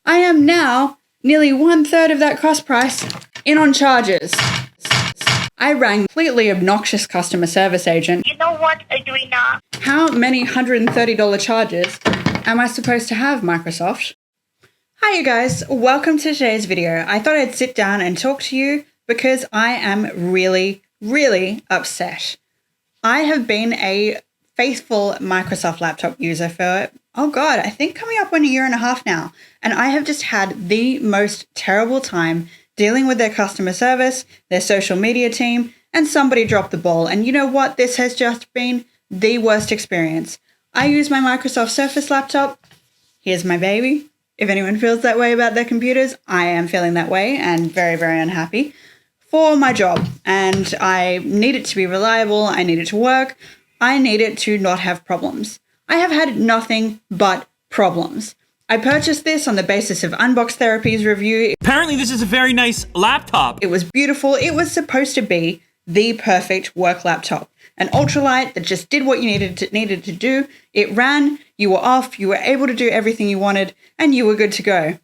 I am now nearly 1/3 of that cost price in on charges. I rang completely obnoxious customer service agent. You know what, Edwina? How many $130 charges am I supposed to have, Microsoft? Hi you guys, welcome to today's video. I thought I'd sit down and talk to you because I am really upset. I have been a faithful Microsoft laptop user for, I think coming up on a year and a half now. And I have just had the most terrible time dealing with their customer service, their social media team, and somebody dropped the ball. And you know what? This has just been the worst experience. I use my Microsoft Surface laptop. Here's my baby. If anyone feels that way about their computers, I am feeling that way and very unhappy for my job. And I need it to be reliable. I need it to work. I need it to not have problems. I have had nothing but problems. I purchased this on the basis of Unbox Therapy's review. Apparently this is a very nice laptop. It was beautiful. It was supposed to be the perfect work laptop. An ultralight that just did what you needed to do. It ran, you were off, you were able to do everything you wanted, and you were good to go.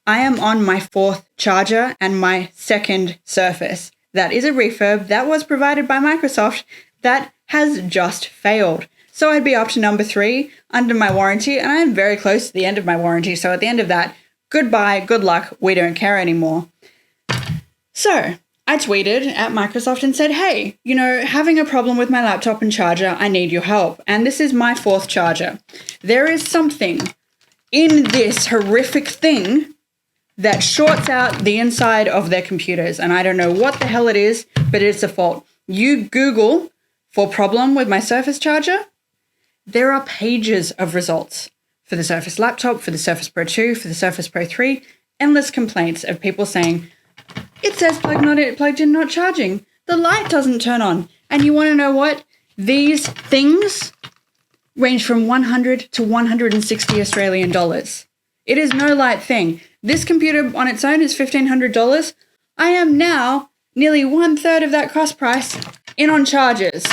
I am on my 4th charger and my 2nd Surface. That is a refurb that was provided by Microsoft that has just failed. So I'd be up to number 3 under my warranty, and I'm very close to the end of my warranty. So at the end of that, goodbye, good luck, we don't care anymore. So I tweeted at Microsoft and said, hey, having a problem with my laptop and charger, I need your help. And this is my 4th charger. There is something in this horrific thing that shorts out the inside of their computers. And I don't know what the hell it is, but it's a fault. You Google for problem with my Surface charger, there are pages of results for the Surface laptop, for the Surface Pro 2, for the Surface Pro 3, endless complaints of people saying, it says plugged in, not charging. The light doesn't turn on. And you want to know what? These things range from 100 to 160 Australian dollars. It is no light thing. This computer on its own is $1,500. I am now nearly 1/3 of that cost price in on charges.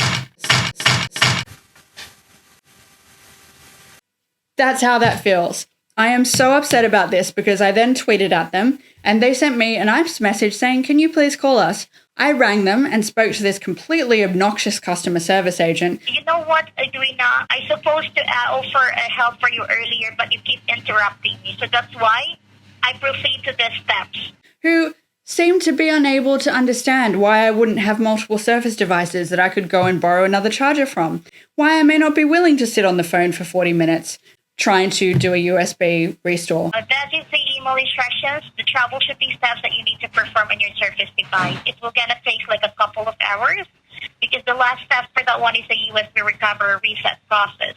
That's how that feels. I am so upset about this because I then tweeted at them and they sent me an IPS message saying, can you please call us? I rang them and spoke to this completely obnoxious customer service agent. You know what, Edwina? I supposed to offer help for you earlier, but you keep interrupting me. So that's why I proceed to the steps. Who seemed to be unable to understand why I wouldn't have multiple Surface devices that I could go and borrow another charger from. Why I may not be willing to sit on the phone for 40 minutes trying to do a USB restore. That is the email instructions, the troubleshooting steps that you need to perform on your Surface device. It will gonna take like a couple of hours because the last step for that one is the USB recovery reset process.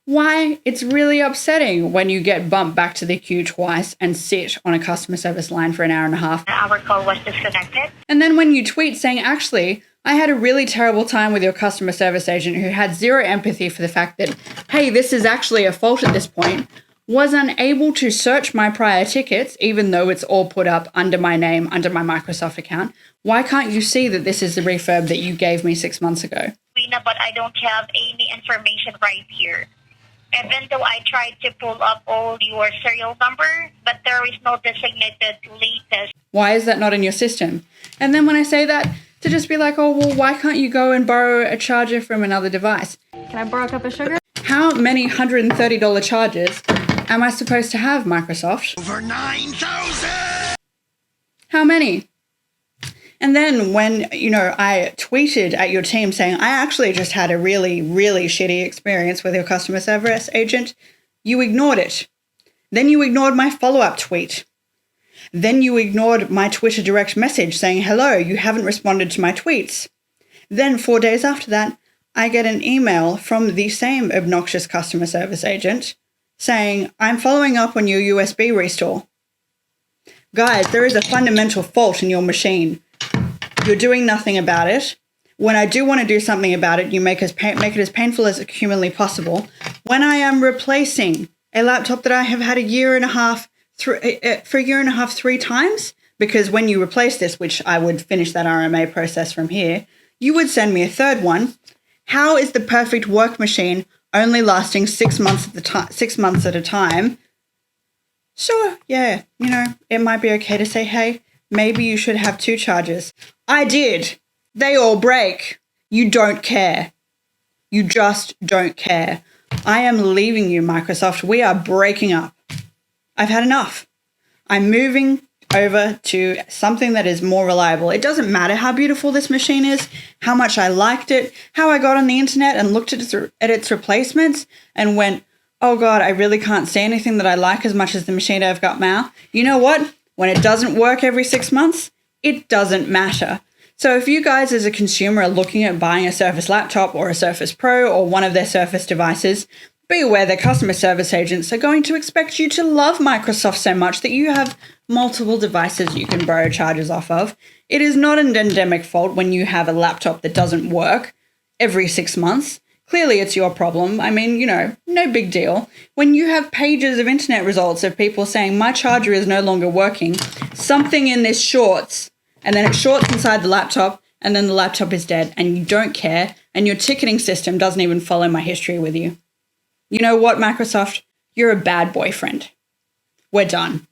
Why? It's really upsetting when you get bumped back to the queue twice and sit on a customer service line for an hour and a half. Our call was disconnected. And then when you tweet saying, actually, I had a really terrible time with your customer service agent who had zero empathy for the fact that, hey, this is actually a fault at this point, was unable to search my prior tickets, even though it's all put up under my name, under my Microsoft account. Why can't you see that this is the refurb that you gave me 6 months ago? But I don't have any information right here. Even though I tried to pull up all your serial number, but there is no designated latest. Why is that not in your system? And then when I say that, to just be like, oh, well, why can't you go and borrow a charger from another device? Can I borrow a cup of sugar? How many $130 charges am I supposed to have, Microsoft? Over 9,000! How many? And then when, I tweeted at your team saying, I actually just had a really shitty experience with your customer service agent, you ignored it. Then you ignored my follow-up tweet. Then you ignored my Twitter direct message saying, hello, you haven't responded to my tweets. Then 4 days after that, I get an email from the same obnoxious customer service agent saying, I'm following up on your USB restore. Guys, there is a fundamental fault in your machine. You're doing nothing about it. When I do want to do something about it, you make it as painful as humanly possible. When I am replacing a laptop that I have had a year and a half, 3 times, because when you replace this, which I would finish that RMA process from here, you would send me a 3rd one. How is the perfect work machine only lasting 6 months at a time sure, yeah, it might be okay to say, hey, maybe you should have 2 chargers. I did. They all break. You don't care. You just don't care. I am leaving you, Microsoft. We are breaking up. I've had enough. I'm moving over to something that is more reliable. It doesn't matter how beautiful this machine is, how much I liked it, how I got on the internet and looked at its replacements and went, oh God, I really can't say anything that I like as much as the machine I've got now. You know what? When it doesn't work every 6 months, it doesn't matter. So if you guys as a consumer are looking at buying a Surface laptop or a Surface Pro or one of their Surface devices, be aware that customer service agents are going to expect you to love Microsoft so much that you have multiple devices you can borrow chargers off of. It is not an endemic fault when you have a laptop that doesn't work every 6 months. Clearly, it's your problem. I mean, no big deal. When you have pages of internet results of people saying, my charger is no longer working, something in this shorts, and then it shorts inside the laptop, and then the laptop is dead, and you don't care, and your ticketing system doesn't even follow my history with you. You know what, Microsoft? You're a bad boyfriend. We're done.